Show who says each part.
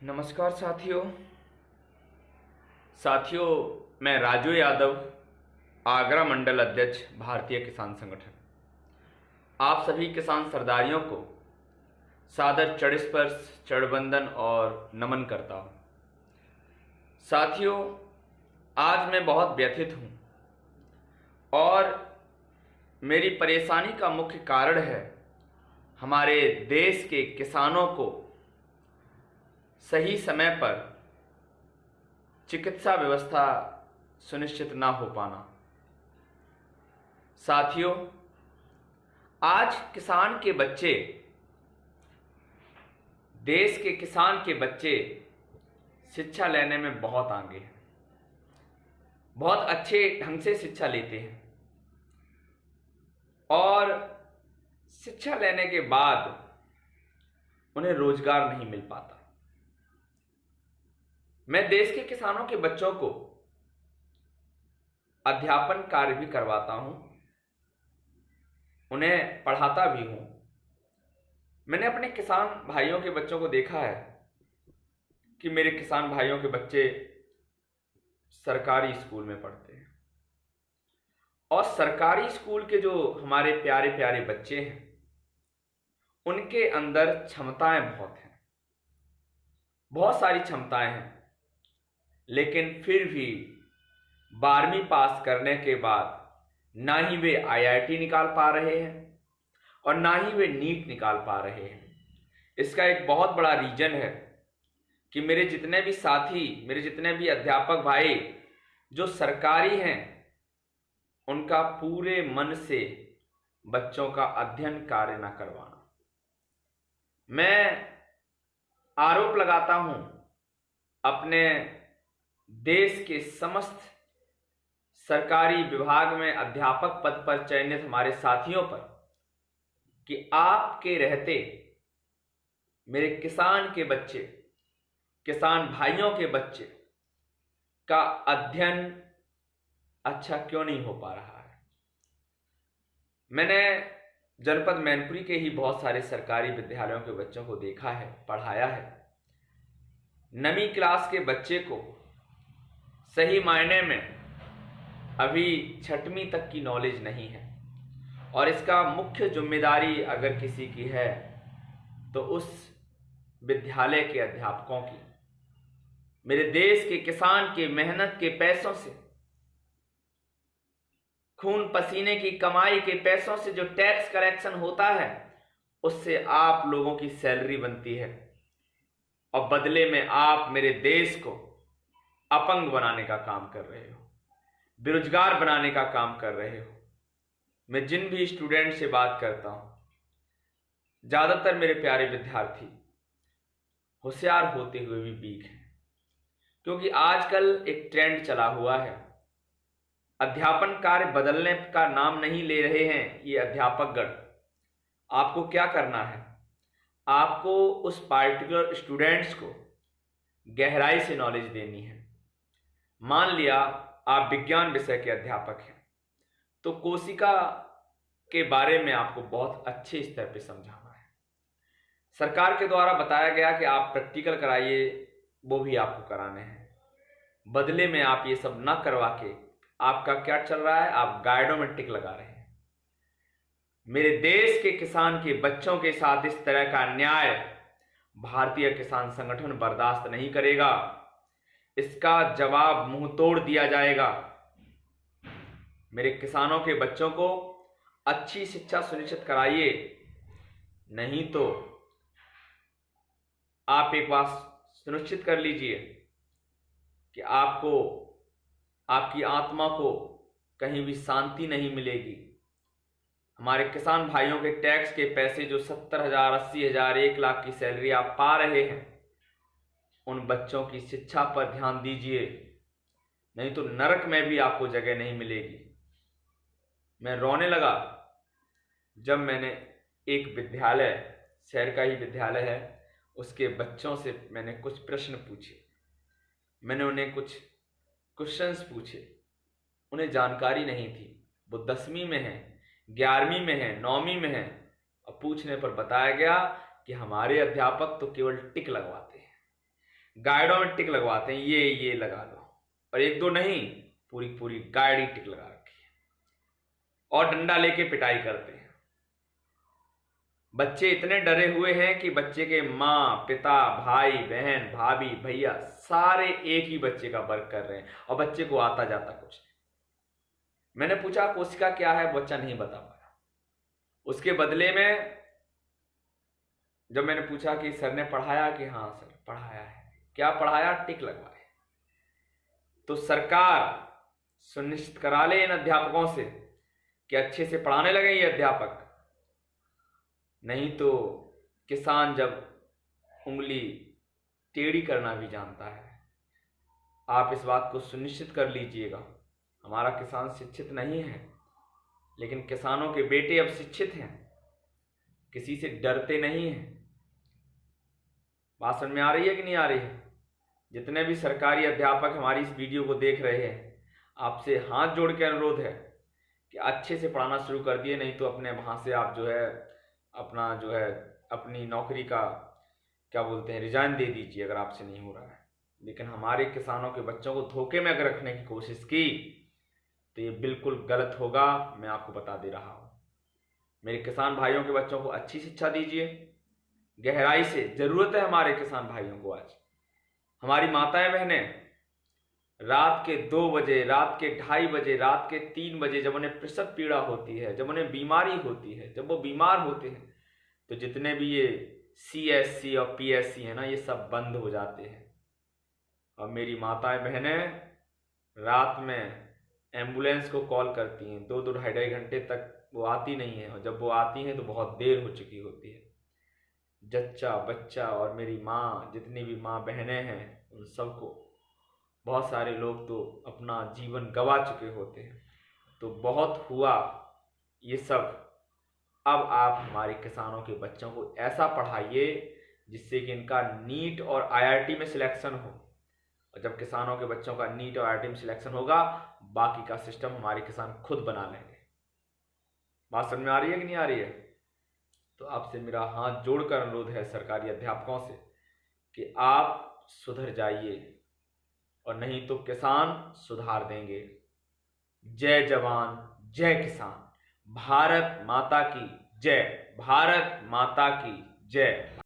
Speaker 1: नमस्कार साथियों, मैं राजू यादव, आगरा मंडल अध्यक्ष, भारतीय किसान संगठन, आप सभी किसान सरदारियों को सादर चरण स्पर्श, चरण वंदन और नमन करता हूं। साथियों, आज मैं बहुत व्यथित हूं और मेरी परेशानी का मुख्य कारण है हमारे देश के किसानों को सही समय पर चिकित्सा व्यवस्था सुनिश्चित ना हो पाना। साथियों, आज किसान के बच्चे, देश के किसान के बच्चे शिक्षा लेने में बहुत आगे हैं, बहुत अच्छे ढंग से शिक्षा लेते हैं और शिक्षा लेने के बाद उन्हें रोजगार नहीं मिल पाता। मैं देश के किसानों के बच्चों को अध्यापन कार्य भी करवाता हूं, उन्हें पढ़ाता भी हूं। मैंने अपने किसान भाइयों के बच्चों को देखा है कि मेरे किसान भाइयों के बच्चे सरकारी स्कूल में पढ़ते हैं और सरकारी स्कूल के जो हमारे प्यारे प्यारे बच्चे हैं, उनके अंदर क्षमताएं बहुत हैं, बहुत सारी क्षमताएं हैं, लेकिन फिर भी 12वीं पास करने के बाद ना ही वे आईआईटी निकाल पा रहे हैं और ना ही वे नीट निकाल पा रहे हैं। इसका एक बहुत बड़ा रीजन है कि मेरे जितने भी साथी, मेरे जितने भी अध्यापक भाई जो सरकारी हैं, उनका पूरे मन से बच्चों का अध्ययन कार्य न करवाना। मैं आरोप लगाता हूं अपने देश के समस्त सरकारी विभाग में अध्यापक पद पर चयनित हमारे साथियों पर कि आपके रहते मेरे किसान के बच्चे, किसान भाइयों के बच्चे का अध्ययन अच्छा क्यों नहीं हो पा रहा है। मैंने जनपद मैनपुरी के ही बहुत सारे सरकारी विद्यालयों के बच्चों को देखा है, पढ़ाया है। 9वीं क्लास के बच्चे को सही मायने में अभी 6वीं तक की नॉलेज नहीं है और इसका मुख्य जिम्मेदारी अगर किसी की है तो उस विद्यालय के अध्यापकों की। मेरे देश के किसान के मेहनत के पैसों से, खून पसीने की कमाई के पैसों से जो टैक्स कलेक्शन होता है, उससे आप लोगों की सैलरी बनती है और बदले में आप मेरे देश को अपंग बनाने का काम कर रहे हो, बेरोजगार बनाने का काम कर रहे हो। मैं जिन भी स्टूडेंट से बात करता हूं, ज्यादातर मेरे प्यारे विद्यार्थी होशियार होते हुए भी वीक हैं, क्योंकि आजकल एक ट्रेंड चला हुआ है। अध्यापन कार्य बदलने का नाम नहीं ले रहे हैं ये अध्यापकगण। आपको क्या करना है, आपको उस पार्टिकुलर स्टूडेंट्स को गहराई से नॉलेज देनी है। मान लिया आप विज्ञान विषय के अध्यापक हैं, तो कोशिका के बारे में आपको बहुत अच्छे स्तर पे समझाना है। सरकार के द्वारा बताया गया कि आप प्रैक्टिकल कराइए, वो भी आपको कराने हैं। बदले में आप ये सब ना करवा के आपका क्या चल रहा है, आप गाइडों में टिक लगा रहे हैं। मेरे देश के किसान के बच्चों के साथ इस तरह का अन्याय भारतीय किसान संगठन बर्दाश्त नहीं करेगा। इसका जवाब मुंह तोड़ दिया जाएगा। मेरे किसानों के बच्चों को अच्छी शिक्षा सुनिश्चित कराइए, नहीं तो आप एक बात सुनिश्चित कर लीजिए कि आपको, आपकी आत्मा को कहीं भी शांति नहीं मिलेगी। हमारे किसान भाइयों के टैक्स के पैसे जो 70,000, 80,000, 1 लाख की सैलरी आप पा रहे हैं, उन बच्चों की शिक्षा पर ध्यान दीजिए, नहीं तो नरक में भी आपको जगह नहीं मिलेगी। मैं रोने लगा जब मैंने एक विद्यालय, शहर का ही विद्यालय है, उसके बच्चों से मैंने कुछ प्रश्न पूछे। मैंने उन्हें कुछ क्वेश्चंस पूछे, उन्हें जानकारी नहीं थी। वो 10वीं में है, 11वीं में है, 9वीं में है, और पूछने पर बताया गया कि हमारे अध्यापक तो केवल टिक लगवाते हैं। गाइडों में टिक लगवाते हैं, ये लगा लो, और एक दो नहीं, पूरी पूरी गाइड ही टिक लगा रखी है, और डंडा लेके पिटाई करते हैं। बच्चे इतने डरे हुए हैं कि बच्चे के माँ पिता भाई बहन भाभी भैया सारे एक ही बच्चे का वर्क कर रहे हैं, और बच्चे को आता जाता कुछ नहीं। मैंने पूछा कोशिका क्या है, बच्चा नहीं बता पाया। उसके बदले में जब मैंने पूछा कि सर ने पढ़ाया, कि हाँ सर पढ़ाया है, क्या पढ़ाया, टिक लगवाए। तो सरकार सुनिश्चित करा ले इन अध्यापकों से कि अच्छे से पढ़ाने लगे ये अध्यापक, नहीं तो किसान जब उंगली टेढ़ी करना भी जानता है। आप इस बात को सुनिश्चित कर लीजिएगा, हमारा किसान शिक्षित नहीं है, लेकिन किसानों के बेटे अब शिक्षित हैं, किसी से डरते नहीं हैं। बात समझ में आ रही है कि नहीं आ रही है? जितने भी सरकारी अध्यापक हमारी इस वीडियो को देख रहे हैं, आपसे हाथ जोड़ के अनुरोध है कि अच्छे से पढ़ाना शुरू कर दिए, नहीं तो अपने वहाँ से आप अपनी नौकरी का क्या बोलते हैं, रिजाइन दे दीजिए अगर आपसे नहीं हो रहा है। लेकिन हमारे किसानों के बच्चों को धोखे में अगर रखने की कोशिश की तो ये बिल्कुल गलत होगा, मैं आपको बता दे रहा हूँ। मेरे किसान भाइयों के बच्चों को अच्छी शिक्षा दीजिए, गहराई से जरूरत है हमारे किसान भाइयों को। आज हमारी माताएं बहनें रात के 2 बजे, रात के 2:30 बजे, रात के 3 बजे जब उन्हें प्रसव पीड़ा होती है, जब उन्हें बीमारी होती है, जब वो बीमार होते हैं, तो जितने भी ये CSC और PSC है ना, ये सब बंद हो जाते हैं। और मेरी माताएं बहनें रात में एम्बुलेंस को कॉल करती हैं, 2-2 ढाई घंटे तक वो आती नहीं है, और जब वो आती हैं तो बहुत देर हो चुकी होती है। जच्चा बच्चा और मेरी माँ, जितनी भी माँ बहनें हैं, उन सबको, बहुत सारे लोग तो अपना जीवन गंवा चुके होते हैं। तो बहुत हुआ ये सब, अब आप हमारे किसानों के बच्चों को ऐसा पढ़ाइए जिससे कि इनका नीट और IIT में सिलेक्शन हो। और जब किसानों के बच्चों का नीट और IIT में सिलेक्शन होगा, बाकी का सिस्टम हमारे किसान खुद बना लेंगे। बात समझ में आ रही है कि नहीं आ रही है? तो आपसे मेरा हाथ जोड़कर अनुरोध है सरकारी अध्यापकों से कि आप सुधर जाइए, और नहीं तो किसान सुधार देंगे। जय जवान जय किसान, भारत माता की जय, भारत माता की जय।